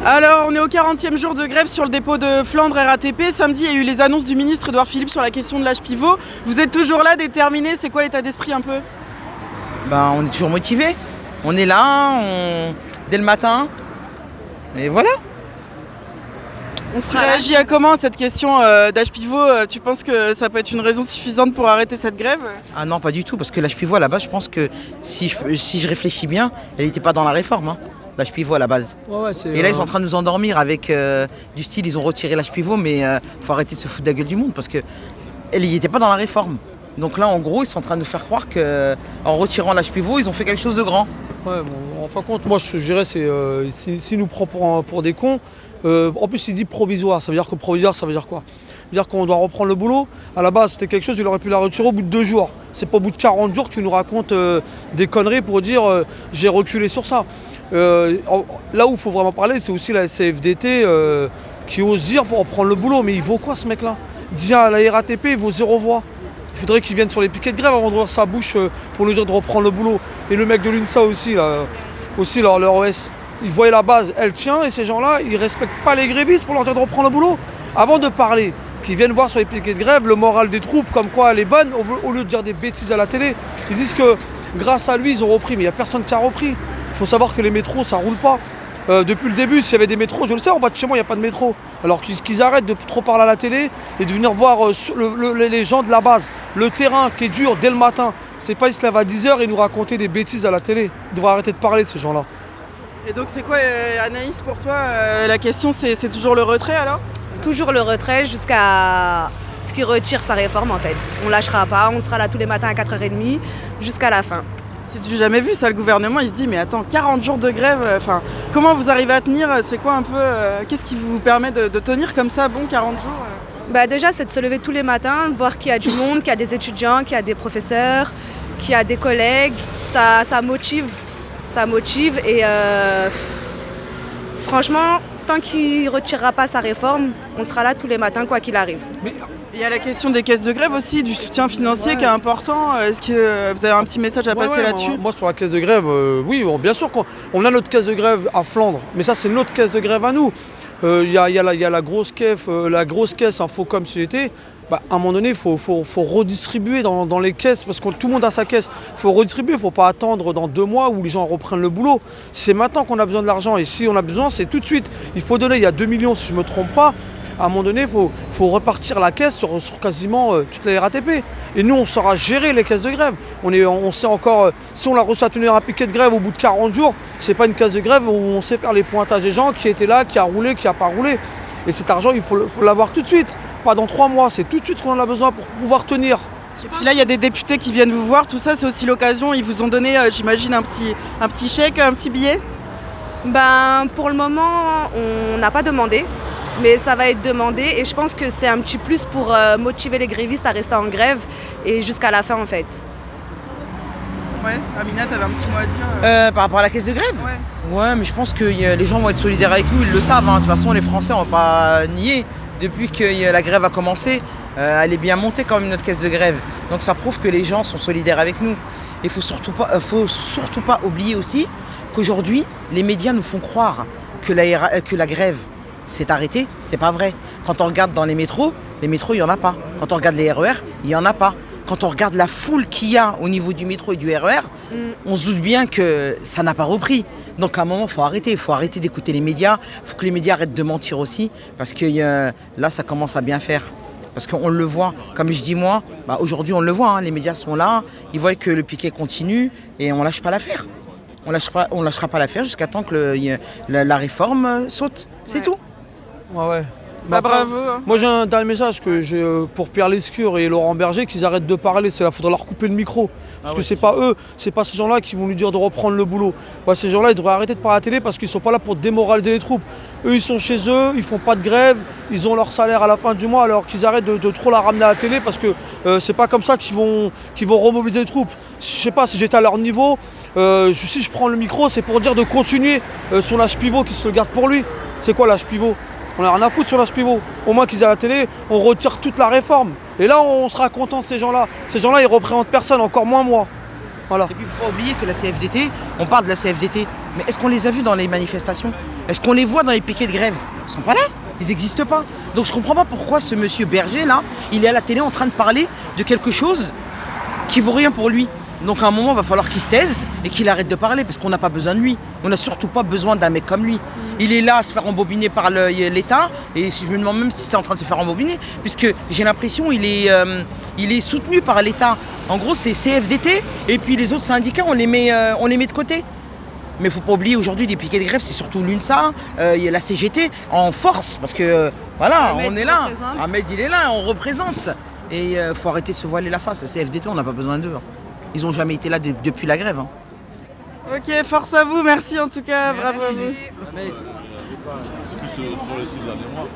Alors, on est au 40e jour de grève sur le dépôt de Flandre RATP. Samedi, il y a eu les annonces du ministre Édouard Philippe sur la question de l'âge pivot. Vous êtes toujours là, déterminés. C'est quoi l'état d'esprit un peu? On est toujours motivés. On est là, dès le matin. Et voilà. Tu réagis à comment à cette question d'âge pivot? Tu penses que ça peut être une raison suffisante pour arrêter cette grève? Ah non, pas du tout, parce que l'âge pivot à la base, je pense que si je réfléchis bien, elle n'était pas dans la réforme, hein, l'âge pivot à la base. Et là, ils sont en train de nous endormir avec du style, ils ont retiré l'âge pivot, mais faut arrêter de se foutre de la gueule du monde, parce qu'elle n'y était pas dans la réforme. Donc là, en gros, ils sont en train de nous faire croire qu'en retirant l'âge pivot, ils ont fait quelque chose de grand. Ouais, bon, en fin de compte, moi je dirais c'est s'il nous prend pour des cons, en plus il dit provisoire, ça veut dire que provisoire ça veut dire quoi? Ça veut dire qu'on doit reprendre le boulot. À la base c'était quelque chose, il aurait pu la retirer au bout de 2 jours. C'est pas au bout de 40 jours qu'il nous raconte des conneries pour dire j'ai reculé sur ça. Là où il faut vraiment parler, c'est aussi la CFDT qui ose dire faut reprendre le boulot, mais il vaut quoi ce mec là? Déjà à la RATP il vaut 0 voix. Il faudrait qu'il vienne sur les piquets de grève avant d'ouvrir sa bouche pour nous dire de reprendre le boulot. Et le mec de l'UNSA aussi, leur OS, ils voyaient la base, elle tient, et ces gens-là, ils respectent pas les grévistes pour leur dire de reprendre le boulot. Avant de parler, qu'ils viennent voir sur les piquets de grève le moral des troupes, comme quoi elle est bonne, au lieu de dire des bêtises à la télé. Ils disent que grâce à lui, ils ont repris, mais il n'y a personne qui a repris. Il faut savoir que les métros, ça roule pas. Depuis le début, s'il y avait des métros, je le sais, en bas de chez moi, il n'y a pas de métro. Alors qu'ils arrêtent de trop parler à la télé et de venir voir les gens de la base. Le terrain qui est dur dès le matin. C'est pas ils se lèvent à 10h et nous raconter des bêtises à la télé. Ils devraient arrêter de parler de ces gens-là. Et donc c'est quoi, Anaïs, pour toi, la question, c'est toujours le retrait alors? Toujours le retrait jusqu'à ce qu'il retire sa réforme en fait. On lâchera pas, on sera là tous les matins à 4h30 jusqu'à la fin. C'est du jamais vu ça, le gouvernement il se dit mais attends, 40 jours de grève, comment vous arrivez à tenir? C'est quoi un peu, qu'est-ce qui vous permet de tenir comme ça, 40 jours? Déjà c'est de se lever tous les matins, de voir qu'il y a du monde, qu'il y a des étudiants, qu'il y a des professeurs, qu'il y a des collègues, ça motive et franchement, tant qu'il ne retirera pas sa réforme, on sera là tous les matins quoi qu'il arrive. Il y a la question des caisses de grève aussi, du soutien financier qui est important. Est-ce que vous avez un petit message à passer là-dessus? Moi sur la caisse de grève, oui, bien sûr qu'on a notre caisse de grève à Flandre, mais ça c'est notre caisse de grève à nous. Il y a la grosse caisse Info comme CGT. À un moment donné, il faut redistribuer dans les caisses, parce que tout le monde a sa caisse. Il faut redistribuer, il ne faut pas attendre dans 2 mois où les gens reprennent le boulot. C'est maintenant qu'on a besoin de l'argent, et si on a besoin, c'est tout de suite. Il faut donner, il y a 2 millions si je ne me trompe pas. À un moment donné, il faut repartir la caisse sur quasiment toutes les RATP. Et nous, on saura gérer les caisses de grève. On sait encore, si on l'a reçu à tenir un piquet de grève au bout de 40 jours, c'est pas une caisse de grève où on sait faire les pointages des gens, qui étaient là, qui a roulé, qui n'a pas roulé. Et cet argent, il faut l'avoir tout de suite. Pas dans 3 mois, c'est tout de suite qu'on en a besoin pour pouvoir tenir. Et puis là, il y a des députés qui viennent vous voir, tout ça, c'est aussi l'occasion. Ils vous ont donné, j'imagine, un petit chèque, un petit billet? Pour le moment, on n'a pas demandé, mais ça va être demandé. Et je pense que c'est un petit plus pour motiver les grévistes à rester en grève et jusqu'à la fin, en fait. Ouais, Amina, t'avais un petit mot à dire Par rapport à la caisse de grève? Ouais, mais je pense que les gens vont être solidaires avec nous, ils le savent. De toute façon, les Français, on ne va pas nier. Depuis que la grève a commencé, elle est bien montée quand même, notre caisse de grève. Donc ça prouve que les gens sont solidaires avec nous. Il ne faut surtout pas oublier aussi qu'aujourd'hui, les médias nous font croire que la grève s'est arrêtée. C'est pas vrai. Quand on regarde dans les métros, il n'y en a pas. Quand on regarde les RER, il n'y en a pas. Quand on regarde la foule qu'il y a au niveau du métro et du RER, on se doute bien que ça n'a pas repris. Donc à un moment, il faut arrêter d'écouter les médias. Il faut que les médias arrêtent de mentir aussi, parce que là, ça commence à bien faire. Parce qu'on le voit, comme je dis moi, aujourd'hui on le voit, les médias sont là, ils voient que le piquet continue et on ne lâche pas l'affaire. On lâchera pas l'affaire jusqu'à temps que la réforme saute, c'est tout. Ouais. Bravo. Moi j'ai un dernier message pour Pierre Lescure et Laurent Berger, qu'ils arrêtent de parler. Il faudra leur couper le micro. Parce que c'est pas eux, c'est pas ces gens-là qui vont lui dire de reprendre le boulot. Ces gens-là, ils devraient arrêter de parler à la télé parce qu'ils sont pas là pour démoraliser les troupes. Eux, ils sont chez eux, ils font pas de grève, ils ont leur salaire à la fin du mois, alors qu'ils arrêtent de trop la ramener à la télé, parce que c'est pas comme ça qu'ils vont remobiliser les troupes. Je sais pas, si j'étais à leur niveau, si je prends le micro, c'est pour dire de continuer son lâche pivot, qui se le garde pour lui. C'est quoi l'âge pivot? On n'a rien à foutre sur l'âge pivot. Au moins qu'ils aient à la télé, on retire toute la réforme. Et là, on sera content de ces gens-là. Ces gens-là, ils représentent personne, encore moins moi. Voilà. Et puis il ne faut pas oublier que la CFDT, on parle de la CFDT, Mais est-ce qu'on les a vus dans les manifestations? Est-ce qu'on les voit dans les piquets de grève? Ils sont pas là, ils n'existent pas. Donc je comprends pas pourquoi ce monsieur Berger là, il est à la télé en train de parler de quelque chose qui vaut rien pour lui. Donc à un moment, il va falloir qu'il se taise et qu'il arrête de parler parce qu'on n'a pas besoin de lui. On n'a surtout pas besoin d'un mec comme lui. Il est là à se faire embobiner par l'État et je me demande même si c'est en train de se faire embobiner puisque j'ai l'impression qu'il est soutenu par l'État. En gros, c'est CFDT et puis les autres syndicats, on les met de côté. Mais il ne faut pas oublier aujourd'hui des piquets de grève, c'est surtout l'UNSA, il y a la CGT en force parce que voilà, Ahmed, on est là. représente. Ahmed, il est là, on représente. Et il faut arrêter de se voiler la face. Le CFDT, on n'a pas besoin d'eux. Ils n'ont jamais été là depuis la grève. Ok, force à vous, merci en tout cas, bravo à vous. C'est plus sur les 6 derniers mois.